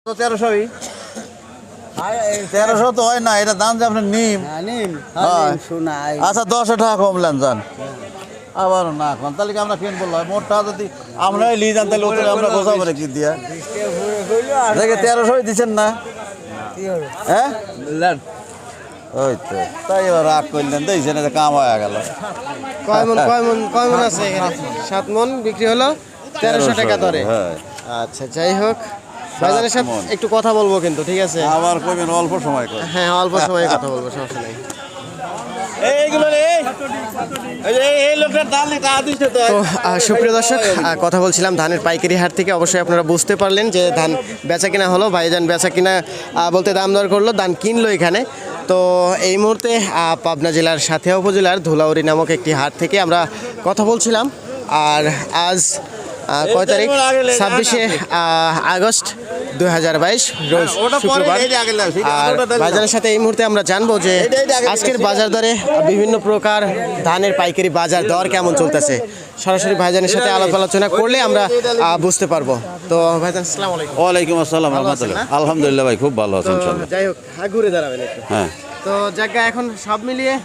তো 1300 তো হয় না, এটা দাম যে আপনার নিম। আচ্ছা 10 টাকা কমলেন যান, আবার না এখন তাহলে কি আমরা কিন বললো মোটটা যদি আমরাই লিয়ে যান তাহলে ওদের আমরা বোঝা করে কি দিয়া দেখে 1300 দিচ্ছেন না। হ্যাঁ ওই তো তাই এবার রাগ করলেন দেখছেন কাম হয়ে গেল। কয় মন আছে এখানে? 7 মন বিক্রি হলো 1300 টাকা দরে। আচ্ছা যাই হোক, বাজারের সাথে একটু কথা বলবো কিন্তু, ঠিক আছে? আবার কইবেন অল্প সময় করে। হ্যাঁ অল্প সময়ে কথা বলবো, সমস্যা নেই। তো সুপ্রিয় দর্শক, কথা বলছিলাম ধানের পাইকারি হাট থেকে। অবশ্যই আপনারা বুঝতে পারলেন যে ধান বেচা কিনা হলো, ভাইজান বেচা কিনা বলতে দাম দর করলো, ধান কিনলো এখানে। তো এই মুহূর্তে পাবনা জেলার সাথিয়া উপজেলার ধুলাউড়ি নামক একটি হাট থেকে আমরা কথা বলছিলাম। আর আজ কয় তারিখ? 26শে আগস্ট 2022 রোজ শুক্রবার। আর বাজারের সাথে এই মুহূর্তে আমরা জানবো যে আজকের বাজার দরে বিভিন্ন প্রকার ধানের পাইকারি বাজার দর কেমন চলতেছে। সরাসরি ভাইজানের সাথে আলাপ আলোচনা করলে আমরা বুঝতে পারবো। তো ভাইজান আসসালামু আলাইকুম। ওয়ালাইকুম আসসালাম রাহমাতুল্লাহ। আলহামদুলিল্লাহ ভাই, খুব ভালো আছেন ইনশাআল্লাহ। যাই হোক, ঘুরে দাঁড়াবেন একটু। হ্যাঁ তো জায়গা এখন সব মিলিয়ে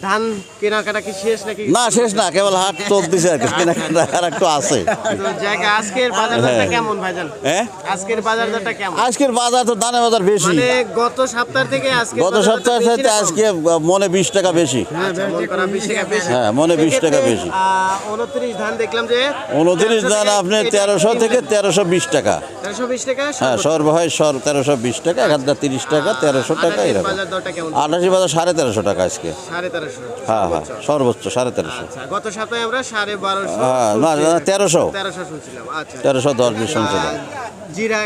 ধান কেনাকাটা কি শেষ নাকি? না শেষ না, কেবল হাট চলতেছে আর কি, কেনাকাটা আর একটু আছে। তো জায়গা আজকের বাজার দরটা কেমন ভাইজান? হ্যাঁ আজকের বাজার দরটা কেমন? আজকের বাজার তো দানের বাজার বেশি। মানে গত সপ্তাহ থেকে আজকে গত সপ্তাহের সাথে আজকে মনে 20 টাকা বেশি। হ্যাঁ 20 টাকা বেশি। হ্যাঁ মনে 20 টাকা বেশি। 29 ধান দেখলাম যে 29 ধান আপনি 1300 থেকে 1320 টাকা। 1320 টাকা হ্যাঁ সর্বহাই 1320 টাকা, 1030 টাকা, 1300 টাকা এরকম। বাজার দরটা কেমন? 88 বাজার 1350 টাকা আজকে। 1350। হ্যাঁ হ্যাঁ সর্বোচ্চ 1350। আচ্ছা, গত সপ্তাহে আমরা 1250 হ্যাঁ না 1300 শুনছিলাম। আচ্ছা 1310 শুনছিলাম। জিরা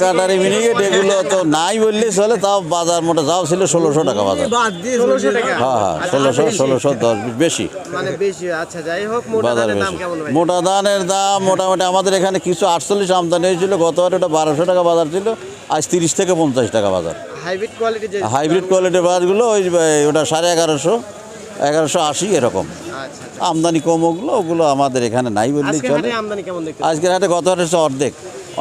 কাটারি মিনিকেট এগুলো তো নাই বললেই চলে, তাও বাজার মোটা যাও ছিল 1600 টাকা বাজার। 1600 টাকা। হ্যাঁ হ্যাঁ 1610 বেশি মানে বেশি। আচ্ছা যাই হোক, বাজার বেশি। মোটা ধানের দাম মোটামুটি আমাদের এখানে কিছু 48 আমদানি হয়েছিল, গতবার ওটা 1200 টাকা বাজার ছিল, আজ 30 থেকে 50 টাকা বাজার। হাইব্রিড কোয়ালিটির বাজারগুলো ওটা 1150, 1180 এরকম। আমদানি কম ওগুলো আমাদের এখানে নাই বললেই চলে। আজকের হাটে গত হাটে অর্ধেক,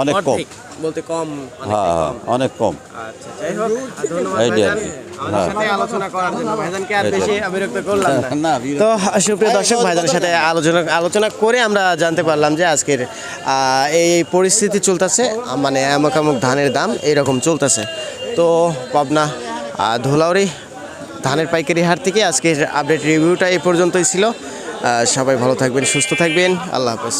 অনেক কম বলতে কম। হ্যাঁ হ্যাঁ অনেক কম। আচ্ছা যাই হোক, ধন্যবাদ ভাইজান আমাদের সাথে আলোচনা করার জন্য। ভাইজানকে আর বেশি বিরক্ত করলাম না। তো সুপ্রিয় দর্শক, ভাইজানের সাথে আলোচনা করে আমরা জানতে পারলাম যে আজকের এই পরিস্থিতি চলতেছে, মানে আমক ধানের দাম এইরকম চলতেছে। তো পাবনা ধুলাউড়ি ধানের পাইকারি হাট থেকে আজকের আপডেট রিভিউটা এই পর্যন্তই ছিল। সবাই ভালো থাকবেন, সুস্থ থাকবেন, আল্লাহ হাফেজ।